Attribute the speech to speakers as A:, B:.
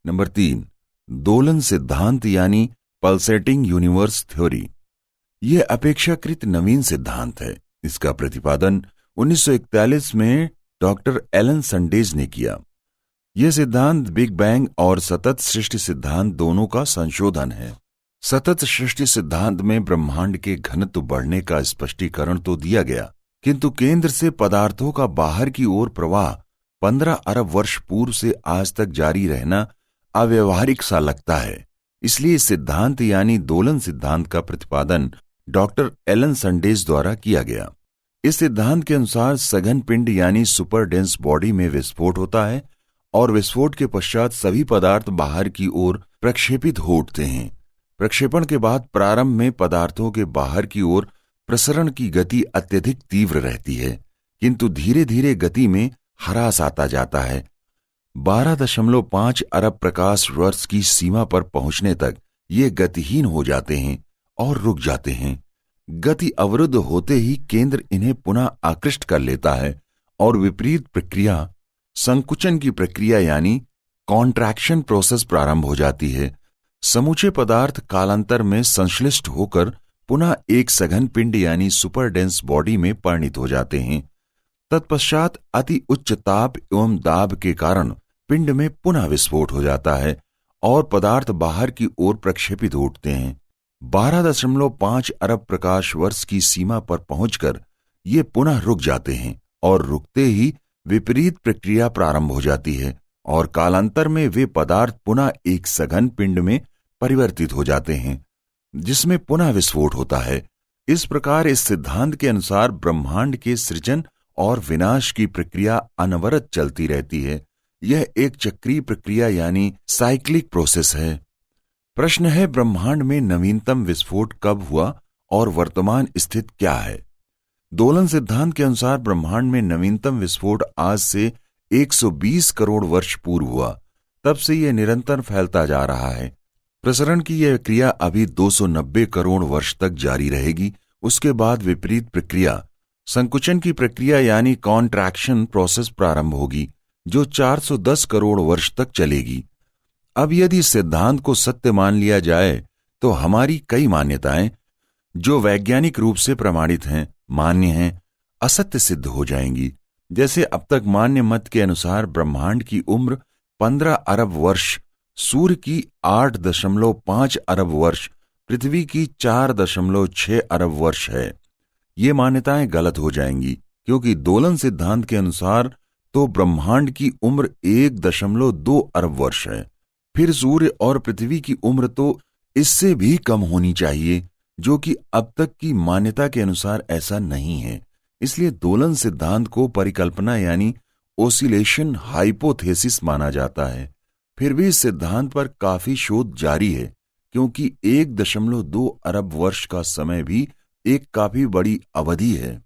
A: Number 3, दोलन सिद्धांत यानी पल्सेटिंग यूनिवर्स थ्योरी। यह अपेक्षाकृत नवीन सिद्धांत है। इसका प्रतिपादन 1941 में डॉक्टर एलन संडेज ने किया। यह सिद्धांत बिग बैंग और सतत सृष्टि सिद्धांत दोनों का संशोधन है। सतत सृष्टि सिद्धांत में ब्रह्मांड के घनत्व बढ़ने का स्पष्टीकरण तो दिया गया, किंतु केंद्र से पदार्थों का बाहर की ओर प्रवाह 15 अरब वर्ष पूर्व से आज तक जारी रहना अव्यवहारिक सा लगता है। इसलिए सिद्धांत यानी दोलन सिद्धांत का प्रतिपादन डॉक्टर एलन संडेज द्वारा किया गया। इस सिद्धांत के अनुसार सघन पिंड यानी सुपर डेंस बॉडी में विस्फोट होता है और विस्फोट के पश्चात सभी पदार्थ बाहर की ओर प्रक्षेपित हो उठते हैं। प्रक्षेपण के बाद प्रारंभ में पदार्थों के बाहर की ओर प्रसरण की गति अत्यधिक तीव्र रहती है, किंतु धीरे धीरे गति में ह्रास आता जाता है। 12.5 अरब प्रकाश वर्ष की सीमा पर पहुंचने तक ये गतिहीन हो जाते हैं और रुक जाते हैं। गति अवरुद्ध होते ही केंद्र इन्हें पुनः आकृष्ट कर लेता है और विपरीत प्रक्रिया संकुचन की प्रक्रिया यानी कॉन्ट्रैक्शन प्रोसेस प्रारंभ हो जाती है। समूचे पदार्थ कालांतर में संश्लिष्ट होकर पुनः एक सघन पिंड यानी सुपर डेंस बॉडी में परिणित हो जाते हैं। तत्पश्चात अति उच्च ताप एवं दाब के कारण पिंड में पुनः विस्फोट हो जाता है और पदार्थ बाहर की ओर प्रक्षेपित हो उठते हैं। 12.5 अरब प्रकाश वर्ष की सीमा पर पहुंचकर ये पुनः रुक जाते हैं और रुकते ही विपरीत प्रक्रिया प्रारंभ हो जाती है और कालांतर में वे पदार्थ पुनः एक सघन पिंड में परिवर्तित हो जाते हैं, जिसमें पुनः विस्फोट होता है। इस प्रकार इस सिद्धांत के अनुसार ब्रह्मांड के सृजन और विनाश की प्रक्रिया अनवरत चलती रहती है। यह एक चक्रीय प्रक्रिया यानी साइक्लिक प्रोसेस है। प्रश्न है, ब्रह्मांड में नवीनतम विस्फोट कब हुआ और वर्तमान स्थिति क्या है? दोलन सिद्धांत के अनुसार ब्रह्मांड में नवीनतम विस्फोट आज से 120 करोड़ वर्ष पूर्व हुआ। तब से यह निरंतर फैलता जा रहा है। प्रसरण की यह क्रिया अभी 290 करोड़ वर्ष तक जारी रहेगी। उसके बाद विपरीत प्रक्रिया संकुचन की प्रक्रिया यानी कॉन्ट्रैक्शन प्रोसेस प्रारंभ होगी, जो 410 करोड़ वर्ष तक चलेगी। अब यदि सिद्धांत को सत्य मान लिया जाए तो हमारी कई मान्यताएं जो वैज्ञानिक रूप से प्रमाणित हैं, मान्य हैं, असत्य सिद्ध हो जाएंगी। जैसे अब तक मान्य मत के अनुसार ब्रह्मांड की उम्र 15 अरब वर्ष, सूर्य की 8.5 अरब वर्ष, पृथ्वी की 4.6 अरब वर्ष है। ये मान्यताएं गलत हो जाएंगी, क्योंकि दोलन सिद्धांत के अनुसार तो ब्रह्मांड की उम्र 1.2 अरब वर्ष है। फिर सूर्य और पृथ्वी की उम्र तो इससे भी कम होनी चाहिए, जो कि अब तक की मान्यता के अनुसार ऐसा नहीं है। इसलिए दोलन सिद्धांत को परिकल्पना यानी ओसिलेशन हाइपोथेसिस माना जाता है। फिर भी इस सिद्धांत पर काफी शोध जारी है, क्योंकि 1.2 अरब वर्ष का समय भी एक काफी बड़ी अवधि है।